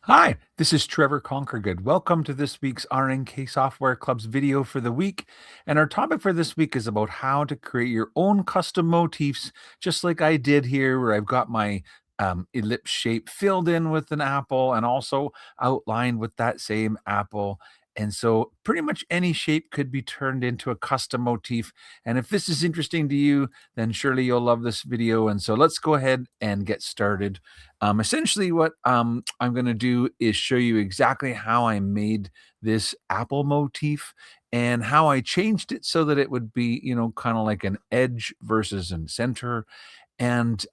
Hi, this is Trevor Conkergood. Welcome to this week's RNK Software Club's video for the week. And our topic for this week is about how to create your own custom motifs, just like I did here, where I've got my ellipse shape filled in with an apple and also outlined with that same apple. And so, pretty much any shape could be turned into a custom motif. And if this is interesting to you, then surely you'll love this video. And so, let's go ahead and get started. Essentially, what I'm going to do is show you exactly how I made this apple motif and how I changed it so that it would be, kind of like an edge versus a center. And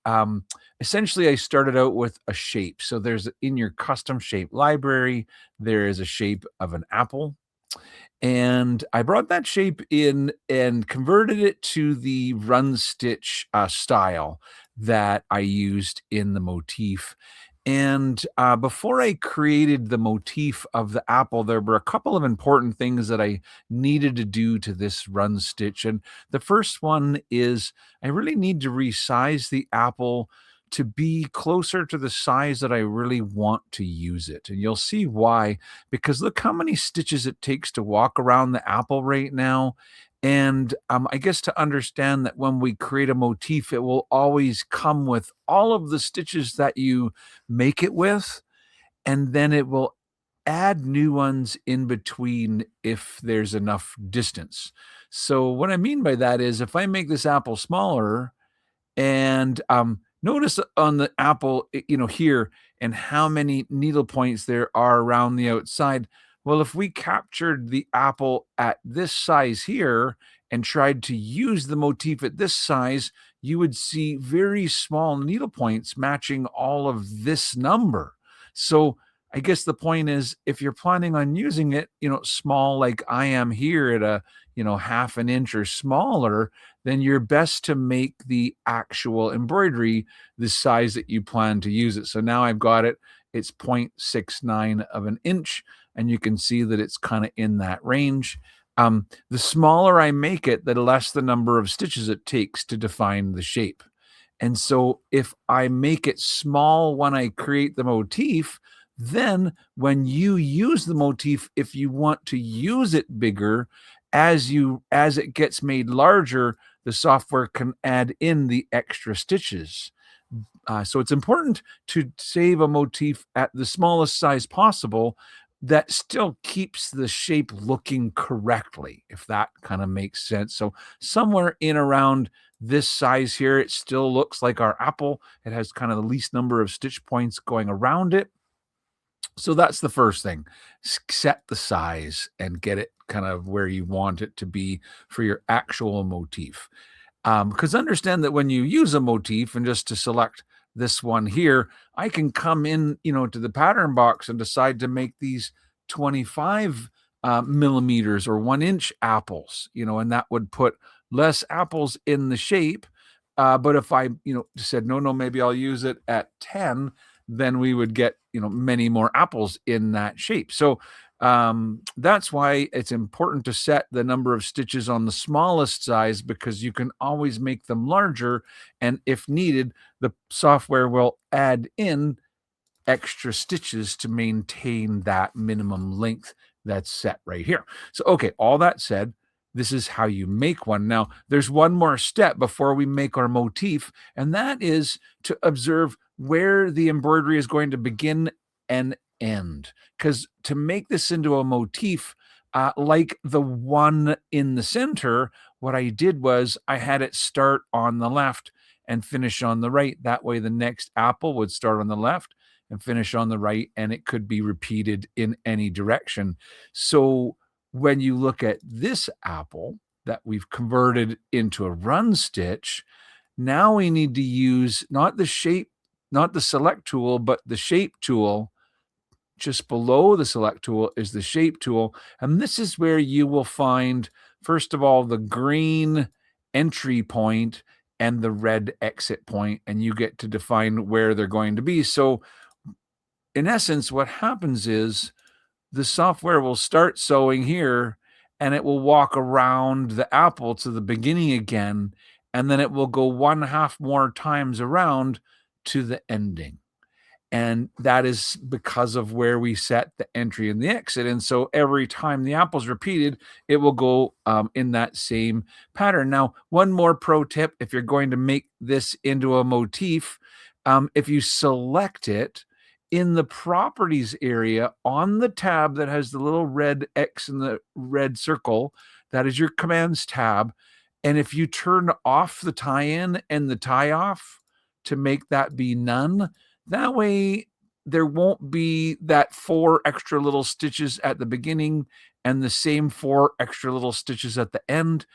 essentially, I started out with a shape. So there's in your custom shape library, there is a shape of an apple. And I brought that shape in and converted it to the run stitch style that I used in the motif. And before I created the motif of the apple, there were a couple of important things that I needed to do to this run stitch. And the first one is I really need to resize the apple to be closer to the size that I really want to use it. And you'll see why, because look how many stitches it takes to walk around the apple right now. And I guess to understand that when we create a motif, it will always come with all of the stitches that you make it with, and then it will add new ones in between if there's enough distance. So what I mean by that is if I make this apple smaller, and notice on the apple, here, and how many needle points there are around the outside. Well, if we captured the apple at this size here and tried to use the motif at this size, you would see very small needle points matching all of this number. So I guess the point is, if you're planning on using it, small like I am here at a, half an inch or smaller, then you're best to make the actual embroidery the size that you plan to use it. So now I've got it, it's 0.69 of an inch, and you can see that it's kind of in that range. The smaller I make it, the less the number of stitches it takes to define the shape. And so if I make it small when I create the motif, then when you use the motif, if you want to use it bigger, as it gets made larger, the software can add in the extra stitches. So it's important to save a motif at the smallest size possible that still keeps the shape looking correctly, if that kind of makes sense. So somewhere in around this size here, it still looks like our apple. It has kind of the least number of stitch points going around it. So that's the first thing. Set the size and get it kind of where you want it to be for your actual motif. Because understand that when you use a motif, and just to select this one here, I can come in, to the pattern box and decide to make these 25 millimeters or 1 inch apples, and that would put less apples in the shape. But if I, said, no, maybe I'll use it at 10, then we would get, many more apples in that shape. So that's why it's important to set the number of stitches on the smallest size, because you can always make them larger. And if needed, the software will add in extra stitches to maintain that minimum length that's set right here. So, okay, all that said, this is how you make one. Now, there's one more step before we make our motif, and that is to observe where the embroidery is going to begin and end. Because to make this into a motif, like the one in the center, what I did was I had it start on the left and finish on the right. That way, the next apple would start on the left and finish on the right, and it could be repeated in any direction. So when you look at this apple that we've converted into a run stitch, now we need to use not the select tool, but the shape tool. Just below the select tool is the shape tool. And this is where you will find, first of all, the green entry point and the red exit point, and you get to define where they're going to be. So in essence, what happens is the software will start sewing here, and it will walk around the apple to the beginning again, and then it will go 1/2 more times around to the ending. And that is because of where we set the entry and the exit. And so every time the apple's repeated, it will go in that same pattern. Now, one more pro tip, if you're going to make this into a motif, if you select it in the properties area on the tab that has the little red X and the red circle, that is your commands tab. And if you turn off the tie-in and the tie-off to make that be none, that way there won't be that 4 extra little stitches at the beginning and the same 4 extra little stitches at the end,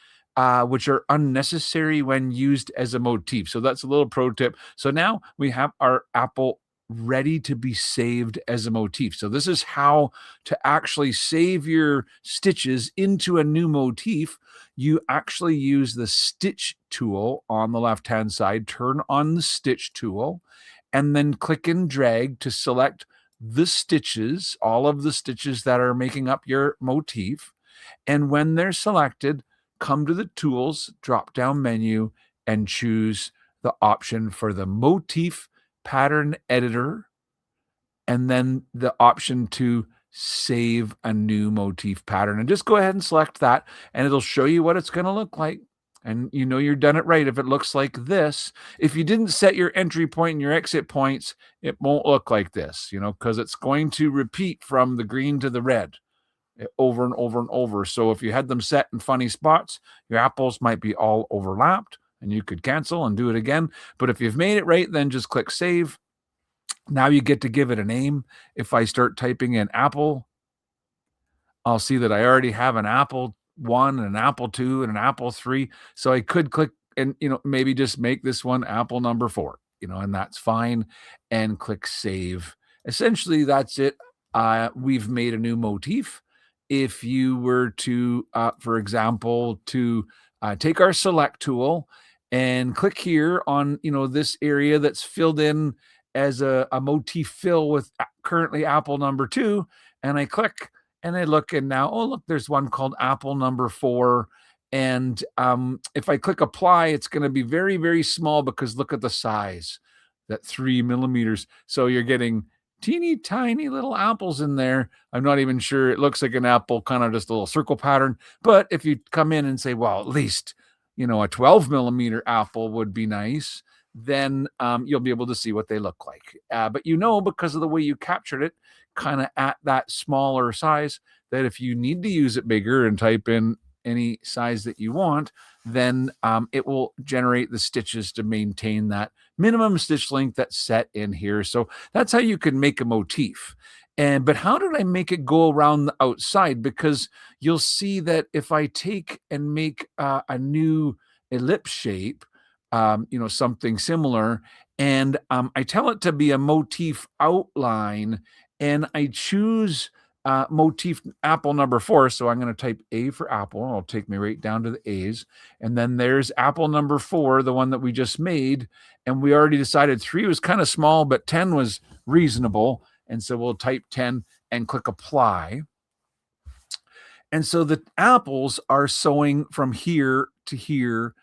which are unnecessary when used as a motif. So that's a little pro tip. So now we have our apple ready to be saved as a motif. So this is how to actually save your stitches into a new motif. You actually use the stitch tool on the left-hand side, turn on the stitch tool, and then click and drag to select the stitches, all of the stitches that are making up your motif. And when they're selected, come to the tools drop-down menu and choose the option for the motif pattern editor, and then the option to save a new motif pattern. And just go ahead and select that, and it'll show you what it's going to look like. And you know you're done it right if it looks like this. If you didn't set your entry point and your exit points, it won't look like this, because it's going to repeat from the green to the red over and over and over. So if you had them set in funny spots, your apples might be all overlapped, and you could cancel and do it again. But if you've made it right, then just click save. Now you get to give it a name. If I start typing in apple, I'll see that I already have an apple 1 and an apple 2 and an apple 3. So I could click and, maybe just make this one apple number 4, and that's fine, and click save. Essentially, that's it. We've made a new motif. If you were to, for example, to take our select tool and click here on, this area that's filled in as a motif fill with currently apple number 2, and I click and I look, and now, oh, look, there's one called apple number 4. And if I click apply, it's going to be very, very small because look at the size, that 3 millimeters. So you're getting teeny tiny little apples in there. I'm not even sure. It looks like an apple, kind of just a little circle pattern. But if you come in and say, well, at least, a 12 millimeter apple would be nice, then you'll be able to see what they look like. But because of the way you captured it, kind of at that smaller size, that if you need to use it bigger and type in any size that you want, then it will generate the stitches to maintain that minimum stitch length that's set in here. So that's how you can make a motif. But how did I make it go around the outside? Because you'll see that if I take and make a new ellipse shape, something similar, and I tell it to be a motif outline, and I choose motif apple number 4. So I'm going to type A for apple. It'll take me right down to the A's. And then there's apple number 4, the one that we just made. And we already decided 3 was kind of small, but 10 was reasonable. And so we'll type 10 and click apply. And so the apples are sewing from here to here,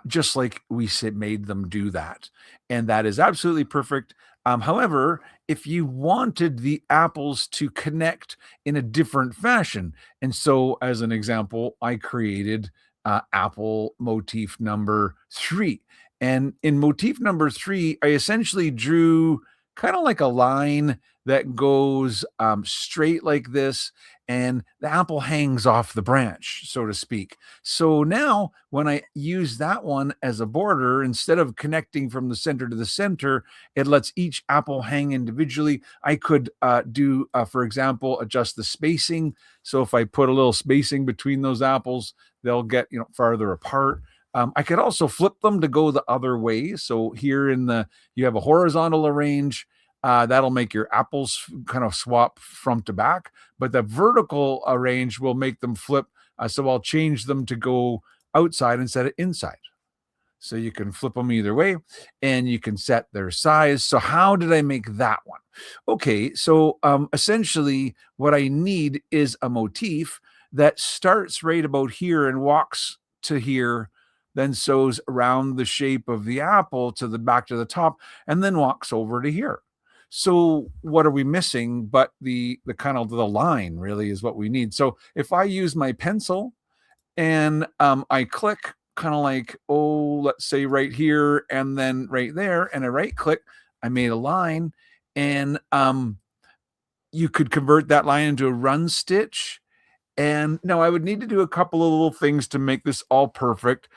just like we made them do that. And that is absolutely perfect. However, if you wanted the apples to connect in a different fashion, and so as an example, I created apple motif number 3. And in motif number 3, I essentially drew kind of like a line that goes straight like this, and the apple hangs off the branch, so to speak. So now when I use that one as a border, instead of connecting from the center to the center, it lets each apple hang individually. I could do, for example, adjust the spacing. So if I put a little spacing between those apples, they'll get, farther apart. I could also flip them to go the other way. So here you have a horizontal arrange. That'll make your apples kind of swap front to back, but the vertical arrange will make them flip. So I'll change them to go outside instead of inside. So you can flip them either way, and you can set their size. So how did I make that one? Okay, so essentially what I need is a motif that starts right about here and walks to here, then sews around the shape of the apple to the back to the top, and then walks over to here. So what are we missing? But the kind of the line really is what we need. So if I use my pencil and I click kind of like, oh, let's say right here and then right there, and I right click, I made a line, and you could convert that line into a run stitch. And no, I would need to do a couple of little things to make this all perfect,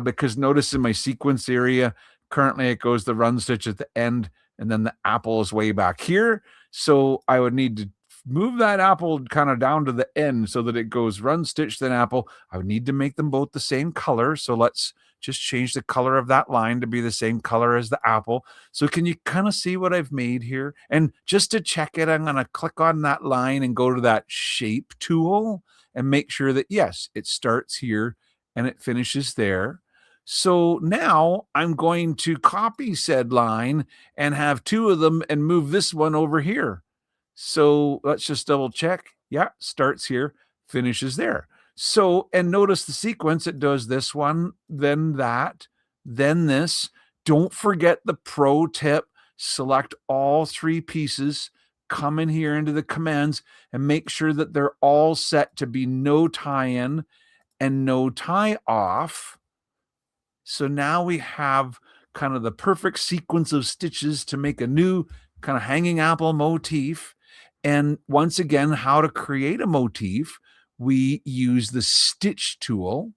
because notice in my sequence area, currently it goes the run stitch at the end, and then the apple is way back here. So I would need to move that apple kind of down to the end so that it goes run stitch, then apple. I would need to make them both the same color. So let's just change the color of that line to be the same color as the apple. So can you kind of see what I've made here? And just to check it, I'm going to click on that line and go to that shape tool and make sure that, yes, it starts here and it finishes there. So now I'm going to copy said line and have two of them and move this one over here. So let's just double check. Yeah, starts here, finishes there. So, and notice the sequence, it does this one, then that, then this. Don't forget the pro tip, select all three pieces, come in here into the commands and make sure that they're all set to be no tie-in and no tie-off. So now we have kind of the perfect sequence of stitches to make a new kind of hanging apple motif. And once again, how to create a motif, we use the stitch tool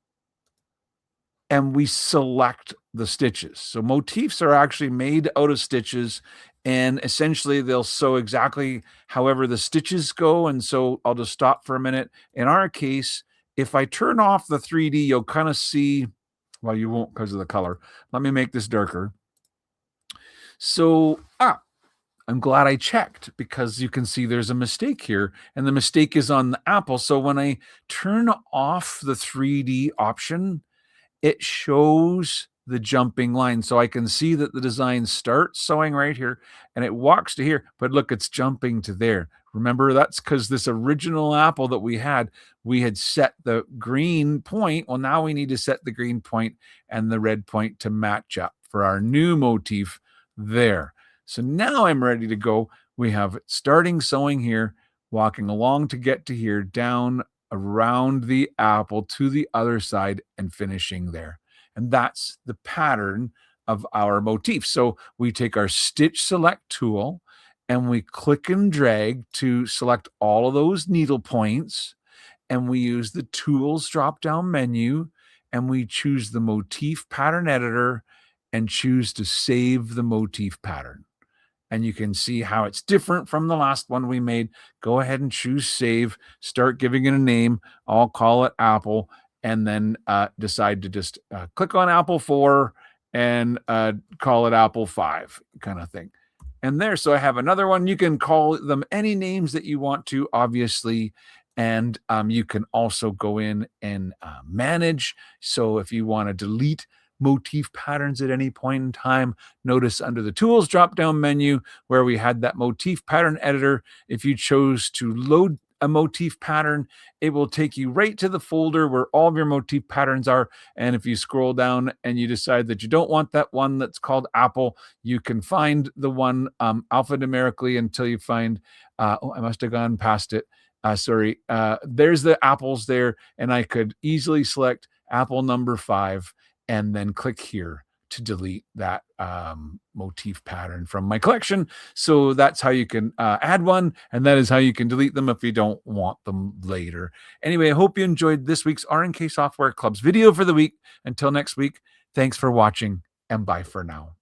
and we select the stitches. So motifs are actually made out of stitches, and essentially they'll sew exactly however the stitches go. And so I'll just stop for a minute. In our case, if I turn off the 3D, you'll kind of see, well, you won't because of the color. Let me make this darker. So, I'm glad I checked, because you can see there's a mistake here, and the mistake is on the apple. So when I turn off the 3D option, it shows the jumping line. So I can see that the design starts sewing right here and it walks to here, but look, it's jumping to there. Remember, that's because this original apple that we had set the green point. Well, now we need to set the green point and the red point to match up for our new motif there. So now I'm ready to go. We have starting sewing here, walking along to get to here, down around the apple to the other side and finishing there. And that's the pattern of our motif. So we take our stitch select tool and we click and drag to select all of those needle points. And we use the tools drop down menu and we choose the motif pattern editor and choose to save the motif pattern. And you can see how it's different from the last one we made. Go ahead and choose save, start giving it a name. I'll call it apple, and then decide to just click on apple 4 and call it apple 5 kind of thing. And there, so I have another one. You can call them any names that you want to, obviously. And you can also go in and manage. So if you want to delete motif patterns at any point in time, notice under the tools drop down menu where we had that motif pattern editor, if you chose to load a motif pattern, it will take you right to the folder where all of your motif patterns are. And if you scroll down and you decide that you don't want that one that's called apple, you can find the one alphanumerically until you find, oh, I must have gone past it. Sorry, there's the apples there, and I could easily select apple number 5 and then click here to delete that motif pattern from my collection. So that's how you can add one, and that is how you can delete them if you don't want them later. Anyway, I hope you enjoyed this week's R&K Software Club's video for the week. Until next week, thanks for watching, and bye for now.